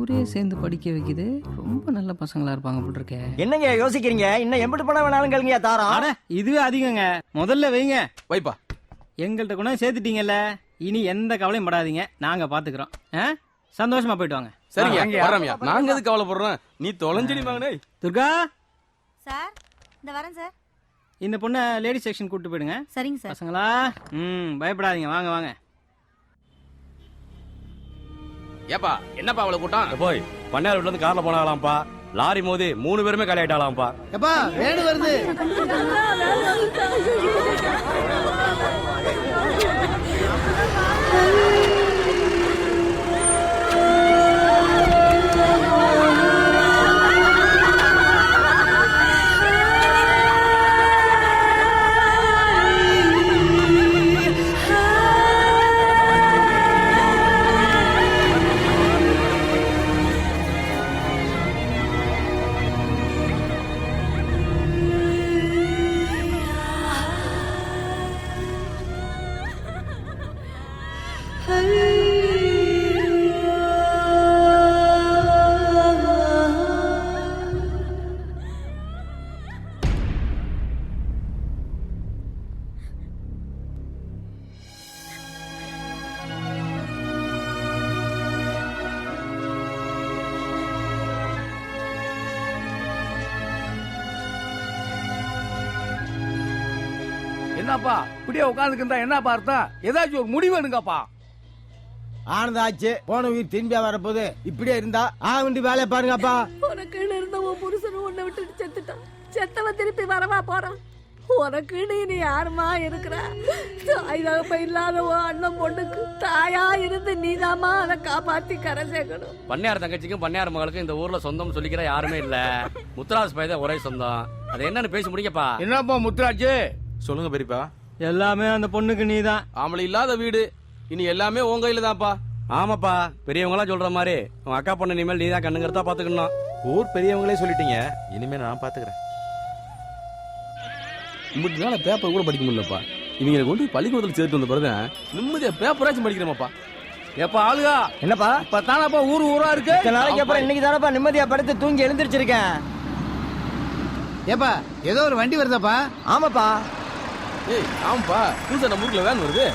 ஊரே சேர்ந்து படிக்க வைக்குது. ரொம்ப நல்ல பசங்களா இருப்பாங்க போல் இருக்கே. என்னங்க யோசிக்கிறீங்க? இன்னும் எம்பிட்டு பணம் வேணாலும் கேளுங்க தாரம். அட இதுவே அதிகங்க. முதல்ல வைங்க. வைப்பா. எங்கள்கிட்ட கொண்டு சேர்த்துட்டீங்கல்ல, இனி எந்த கவலையும் படாதீங்க, நாங்க பாத்துக்கிறோம். சந்தோஷமா போயிட்டு வாங்க. சரிங்க வரமியா, நாங்க எதுக்கு கவலைப்படுறோம், நீ தொலைஞ்சடி வாங்கனே. துர்கா சார், இந்த வரேன் சார். இந்த பொண்ணை லேடிஸ் செக்ஷன் கூட்டு போயிடுங்க. சரிங்க சார். பசங்களா பயப்படாதீங்க, வாங்க வாங்க. ஏப்பா என்னப்பா அவ்வளவு கூட்டம்? போய் பண்ணையார் வீட்டுல இருந்து கார்ல போனாங்களாம்ப்பா. லாரி மோதி 3 பேருமே காலியாயிட்டாலாம்ப்பா. எப்பா வேடு வருது. என்னப்பா இப்படியே உட்காந்துக்கிட்டா என்னப்பா அர்த்தம்? ஏதாச்சும் ஒரு முடிவு எடுங்கப்பா. ஆனந்தாச்சு, போன உயிர் திரும்பியா வரப்போது. இப்படியே இருந்தா வேண்டி வேலையை பாருங்கப்பா. உனக்குன்னு இருந்த உன் புருஷனும் உன்னை விட்டுட்டு செத்துட்டான். செத்தவன் திருப்பி வரவா போறான்? உனக்குன்னு நீ யாருமா இருக்கிற? தாய் தகப்ப இல்லாத உன் அண்ணன் பொண்ணுக்கு தாயா இருந்து நீதாமா அதை காப்பாத்தி கரை சேர்க்கணும். பண்ணையார் தங்கச்சிக்கும் பண்ணையார் மகளுக்கும் இந்த ஊர்ல சொந்தம் சொல்லிக்கிற யாருமே இல்ல. முத்துராஜ் பையன் ஒரே சொந்தம். அது என்னன்னு பேசி முடிக்கப்பா. என்னப்பா முத்துராஜ்? சொல்லுங்க பெரியப்பா. எல்லாமே அந்த பொண்ணுக்கு நீதான். ஆம்பளை இல்லாத வீடு, இனி எல்லாமே உன் கையில தான்ப்பா. ஆமாப்பா, பெரியவங்களா சொல்ற மாதிரி உன் அக்கா பொண்ணு இனிமேல் நீ தான் கண்ணுங்கிறதா பாத்துக்கணும். ஊர் பெரியவங்களே சொல்லிட்டீங்க, இனிமே நான் பாத்துக்கிறேன். இப்படி நாள பேப்பர் கூட படிக்க முடியலப்பா. இவங்களை கொண்டு பள்ளிக்கூடத்துல சேர்த்து வந்த பிறகு நிம்மதியா பேப்பராச்சும் படிக்கிறேமாப்பா. எப்ப ஆளுகா என்னப்பா இப்ப தானப்பா ஊரா இருக்கு. இத்தனை நாளைக்கு அப்புறம் இன்னைக்கு தானப்பா நிம்மதியா படுத்து தூங்கி எழுந்திருச்சிருக்கேன். ஏப்பா ஏதோ ஒரு வண்டி வருதாப்பா? ஆமாப்பா. ஏய் ஆமாப்பா, புதுசா நம்ம ஊர்ல வேன் வருது.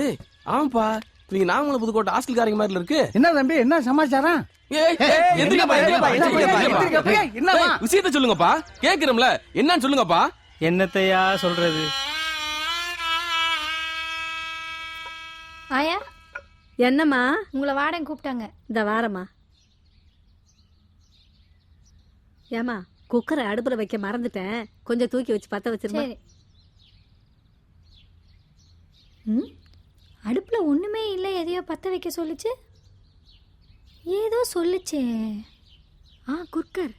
ஏய் ஆமாப்பா, நீங்க நாமல புதுக்கோட்டை ஹாஸ்டல்காரங்க மாதிரி இருக்கு. என்ன தம்பி, என்ன சமாச்சாரம்? விஷயத்த சொல்லுங்கப்பா, கேக்குறோம்ல, என்னன்னு சொல்லுங்கப்பா. என்னத்தையா சொல்றது? ஆயா என்னம்மா? உங்களை வாடன் கூப்பிட்டாங்க. இந்த வாரம்மா. ஏமா குக்கரை அடுப்புல வைக்க மறந்துட்டேன், கொஞ்சம் தூக்கி வச்சு பத்த வச்சிருமா. அடுப்புல ஒண்ணுமே இல்லை, எதையோ பத்த வைக்க சொல்லுச்சு. ஏதோ சொல்லுச்சே. குக்கர்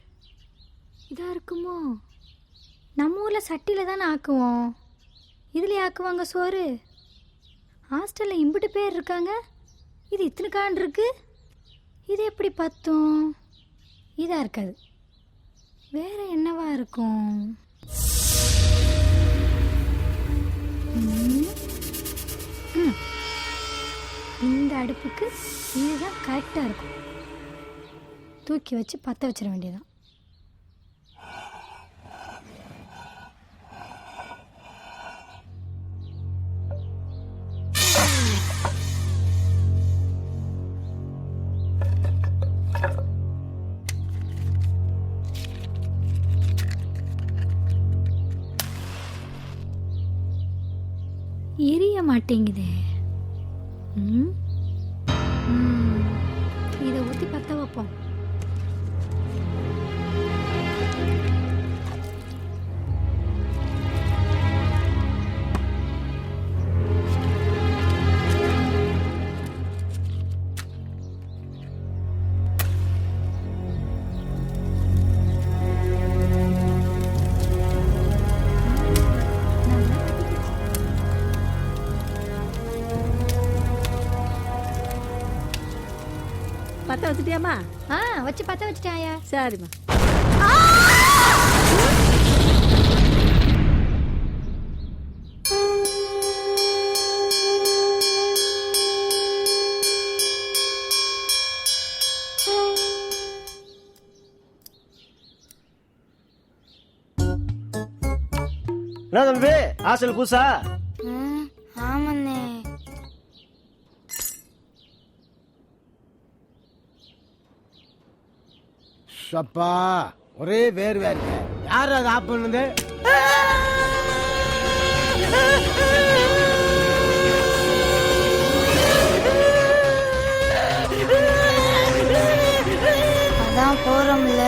இதா இருக்குமோ? நம்ம ஊர்ல சட்டியில தானே ஆக்குவோம், இதுலயே ஆக்குவாங்க சோறு. ஹாஸ்டல்ல இம்பிட்டு பேர் இருக்காங்க, இது இத்தனை கான் இருக்கு. இது எப்படி பத்தும்? இதா இருக்காது, வேற என்னவா இருக்கும்? இந்த அடுப்புக்கு இதுதான் கரெக்டா இருக்கும். தூக்கி வச்சு பத்த வச்சிட வேண்டியதான். எரிய மாட்டேங்குதே. இதை ஊற்றி பற்ற வைப்போம். பற்ற வச்சுட்டியாம்மா? வச்சு பற்ற வச்சுட்டாயா? சரிம்மா. என்ன தம்பி ஹாஸ்டல் புதுசா? ஆமாண்ணே. சப்பா ஒரே வேறு வேறு. யார் அது ஆப் பண்ணுது? அதான் போறோம்ல,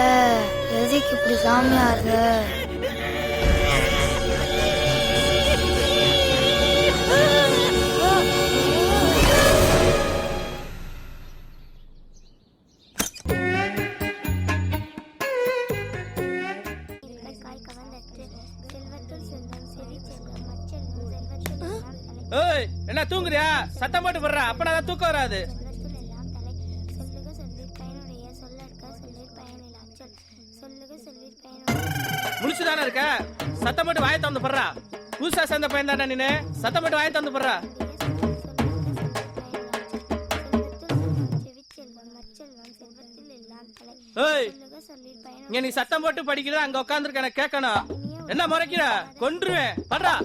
எதுக்கு இப்படி சாமியாரு? ஏய் என்ன தூங்குறியா? சத்தம் போட்டு போடுற, அப்பனா தான் தூக்கம் வராது. முழிச்சுதானே இருக்க? சத்தம் போட்டு வாயை திறந்து போடுறா. புதுசா சேர்ந்த பையன் தானே நீனு? சத்தம் போட்டு வாயை திறந்து போடுறா. ஏய் இங்க நீ சத்தம் போட்டு படிக்கிறத அங்க உட்காந்துருக்க எனக்கு கேட்கணும். என்ன முறைக்கிற? கொன்றுவேன். படுறா.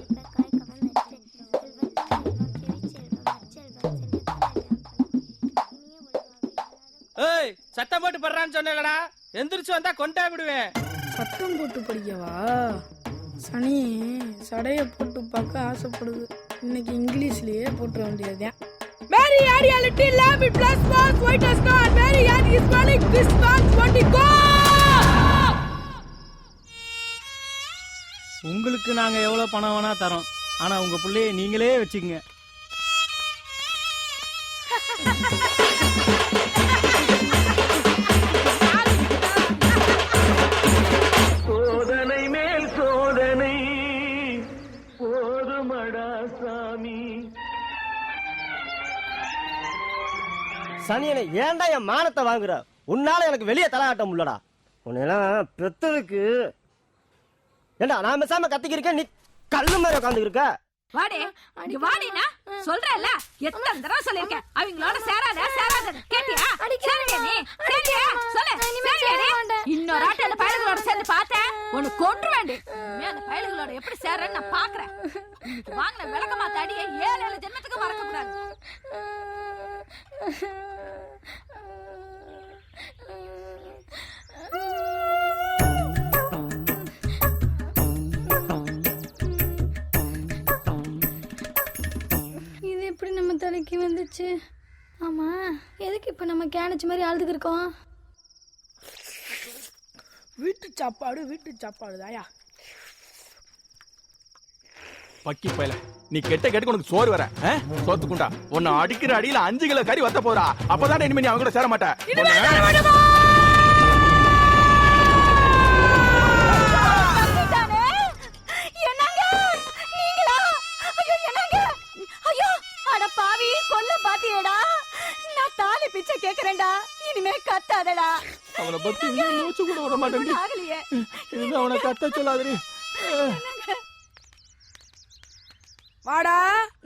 ஏய் சத்தம் போட்டு படுறான்னு சொன்னேலடா, எந்திரிச்சு வந்தா கொண்டா விடுவேன். சத்தம் போட்டு படிக்கவா? சனி சடைய போட்டு பார்க்க ஆசைப்படுது. இன்னைக்கு இங்கிலீஷ்லயே போட்டுற வேண்டியதுதான். Mary reality lab with plus balls white as snow and Mary and is running this fast what it go. உங்களுக்கு நாங்க எவ்வளவு பணம் வேணா தரோம், ஆனா உங்க புள்ளைய நீங்களே வச்சுக்கங்க. சோதனை மேல் சோதனை போதுமடா சாமி. சனியனை ஏன்டா என் மானத்தை வாங்குற? உன்னால எனக்கு வெளியே தலாட்டம் உள்ளடா. உன்னெல்லாம் பெத்ததுக்கு ஏண்டா நான் பேசாம கத்திக்கிருக்கேன், நீ கல்லு மாதிரி உட்காந்து இருக்க. வாடே இங்க வாடினா சொல்றல, எத்தனை தடவை சொல்லிருக்கேன் அவங்களோட சேராத கேட்டியா? சரியா நீ சரியா சொல்லு. சரியா இன்னொரு ஆட்ட அந்த பயலுகளோட சேர்ந்து பார்த்தேன் உன்னை கொன்றுவேண்டி. அந்த பயலுகளோட எப்படி சேரன்னு நான் பாக்குறேன். வாங்கின விளக்க மாத்தாடி 7 ஜென்மத்துக்கு மறக்க கூடாது. இது எப்படி நம்ம தலைக்கு வந்துச்சு? ஆமா, எதுக்கு இப்ப நம்ம கேனச்சு மாதிரி ஆளுதுக்கு இருக்கோம்? வீட்டு சாப்பாடு தாயா. பக்கி பயல, நீ கெட்ட கேட்டுக்கு உனக்கு சோறு வர சோத்துக்குண்டா. உன்னை அடிக்கிற அடியில 5 கிலோ கறி வத்த போறா. அப்பதான் இனிமே நீ அவங்க கூட சேர மாட்டேன். பாவி கொல்ல பாத்தியேடா, நான் தாலி பிச்சை கேக்குறேன்டா. இனிமே கத்தாதடா. அவனை பத்தி மூச்சு கூட விட மாட்டேன். இது அவனை கத்த சொல்லாதே. வாடா,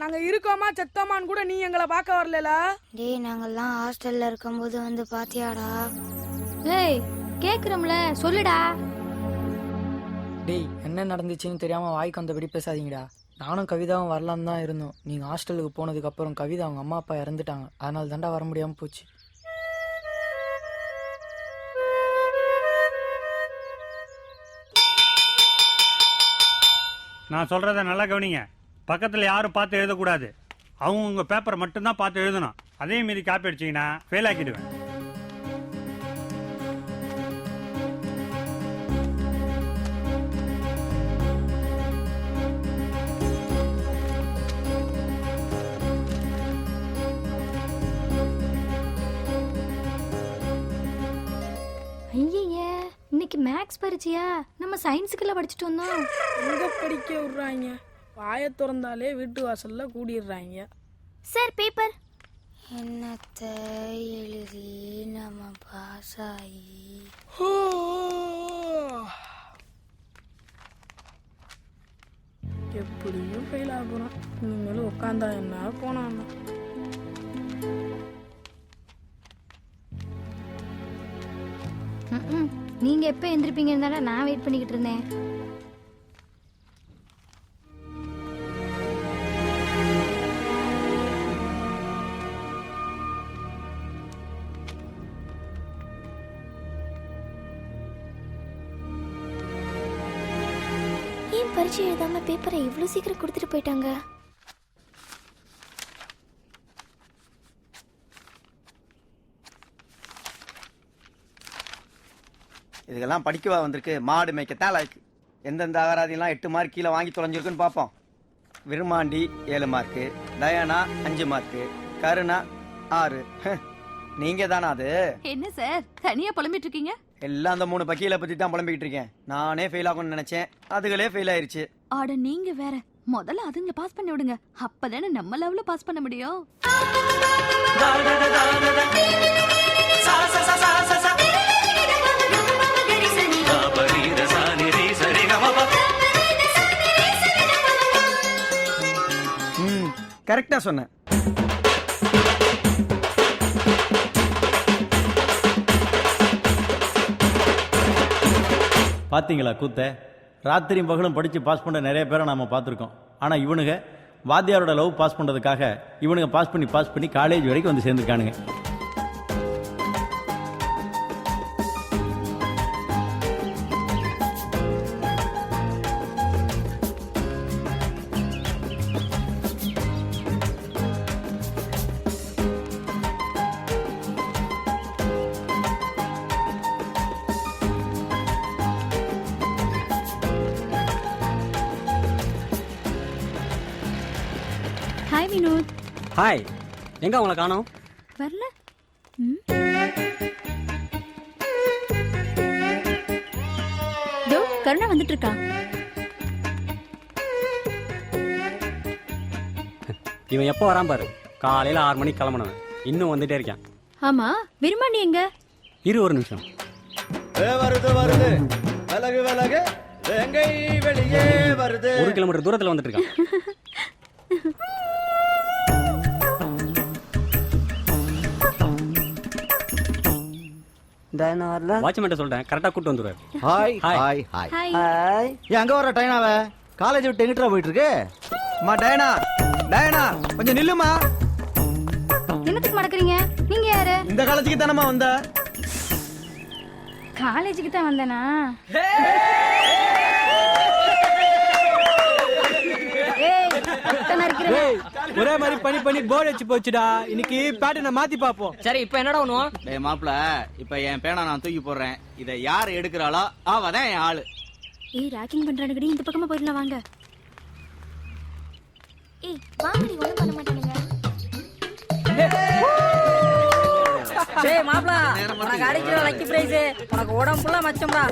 நாங்க இருக்கோமா செத்தோமான்னு கூட நீ எங்களை பார்க்க வரல. டேய், நாங்கெல்லாம் ஹாஸ்டல்ல இருக்கும்போது வந்து பாத்தியாடா? ஏய் கேக்குறோம்ல, சொல்லுடா. டேய், என்ன நடந்துச்சுன்னு தெரியாம வாய்க்கு வந்தபடி பேசாதீங்கடா. நானும் கவிதாவும் வரலான்னு தான் இருந்தோம். நீங்க ஹாஸ்டலுக்கு போனதுக்கு அப்புறம் கவிதா அவங்க அம்மா அப்பா இறந்துட்டாங்க. அதனால தாண்டா வர முடியாம போச்சு. நான் சொல்றத நல்லா கவனிங்க. பக்கத்துல யாரும் பார்த்து எழுதக்கூடாது. அவங்க உங்க பேப்பரை மட்டும்தான் பார்த்து எழுதணும். அதே மீறி காப்பி அடிச்சீங்கன்னா ஃபெயில் ஆக்கிடுவேன். ஐயே, இன்னைக்கு மேக்ஸ் பரிச்சையா? நம்ம சயின்ஸுக்குள்ள படிச்சுட்டு வந்தோம். எங்க படிக்க விடுறாங்க? வாயை திறந்தாலே வீட்டு வாசல்ல கூடிடுறாங்க. Sir paper. என்னத்தை எழுதி நம்ம பாஸ் ஆகி எப்படியும் ஃபெயில் ஆகுறோம். இனிமேலும் உட்காந்தா என்ன போனா என்ன? நீங்க எப்ப எந்திரிப்பீங்கன்னு தானே நான் வெயிட் பண்ணிக்கிட்டு இருந்தேன். பரீட்சை எழுதாம பேப்பரை இவ்வளவு சீக்கிரம் கொடுத்துட்டு போயிட்டாங்க. இதுக்கெல்லாம் படிக்கவா வந்திருக்கு? மாடு மேய்க்கத்தான் லாய்க்கு. எந்தெந்த அகராதியெல்லாம் 8 மார்க் கீழே வாங்கி தொலைஞ்சிருக்குன்னு பார்ப்போம். Virumandi 7 mark, Diana 5 mark, Karuna 6. நீங்க தானா அது? என்ன சார் தனியா புலம்பிட்டு இருக்கீங்க? எல்லாம் அந்த 3 பக்கியில பத்தி தான் புலம்பிக்கிட்டு இருக்கேன். நானே ஃபெயில் ஆகும்னு நினைச்சேன், அதுகளே ஃபெயில் ஆயிருச்சு. ஆட நீங்க வேற. முதல்ல அதுங்களை பாஸ் பண்ணி விடுங்க, அப்பதானே நம்ம லெவல்ல பாஸ் பண்ண முடியும். கரெக்டா சொன்னேன். பார்த்தீங்களா கூத்த? ராத்திரியும் பகலும் படித்து பாஸ் பண்ண நிறைய பேரை நாம் பார்த்துருக்கோம். ஆனால் இவனுங்க வாத்தியாரோட லவ் பாஸ் பண்ணுறதுக்காக இவனுங்க பாஸ் பண்ணி காலேஜ் வரைக்கும் வந்து சேர்ந்துருக்கானுங்க. ஹாய் வினோத். ஹாய். எங்க உங்களை காணோம்? வரல. கருணா வந்துட்டு இருக்கா. இவன் எப்போ வரான் பாரு. காலையில 6 மணிக்கு கிளம்புனவன் இன்னும் வந்துட்டே இருக்கான். ஆமா, விரும்மாண்டி எங்க? இரு ஒரு நிமிஷம். வருது வருது விலகு விலகு எங்கை வெளியே வருது. 1 கிலோமீட்டர் தூரத்துல வந்துட்டு இருக்கான். வாட்ச்மேன் சொல்றேன், கரெக்டா கூட்டு வந்துருவாரு. Hi hi. Hi hi hi. Hi. எங்க வர டைனாவ? காலேஜ் விட்டு எங்கிட்டா போயிட்டு இருக்கு? மா டயனா, டயனா கொஞ்சம் நில்லுமா. என்னத்துக்கு மடக்குறீங்க? நீங்க யாரு? இந்த காலேஜுக்கு தானமா வந்த? காலேஜுக்கு தான் வந்தேனா? ஒரே மாதிரி பண்ணி போர்டு வச்சு போச்சுடா. இன்னைக்கு பேட்டர்னை மாத்தி பாப்போம். சரி, இப்ப என்னடா பண்ணுவோம்? டேய் மாப்ள, இப்ப என் பேனா நான் தூக்கி போடுறேன். இத யார் எடுக்கறாளோ அவதான் என் ஆளு. ஏய், ராக்கிங் பண்றானுங்கடி, இந்த பக்கமா போயிடலாம் வாங்க. ஏய் வாங்கடி, ஒண்ணும் பண்ண மாட்டானுங்க. டேய் மாப்ள, உனக்கு அடிக்கிற லக்கி பிரைஸ். உனக்கு உடம்பு ஃபுல்லா மச்சம்டா.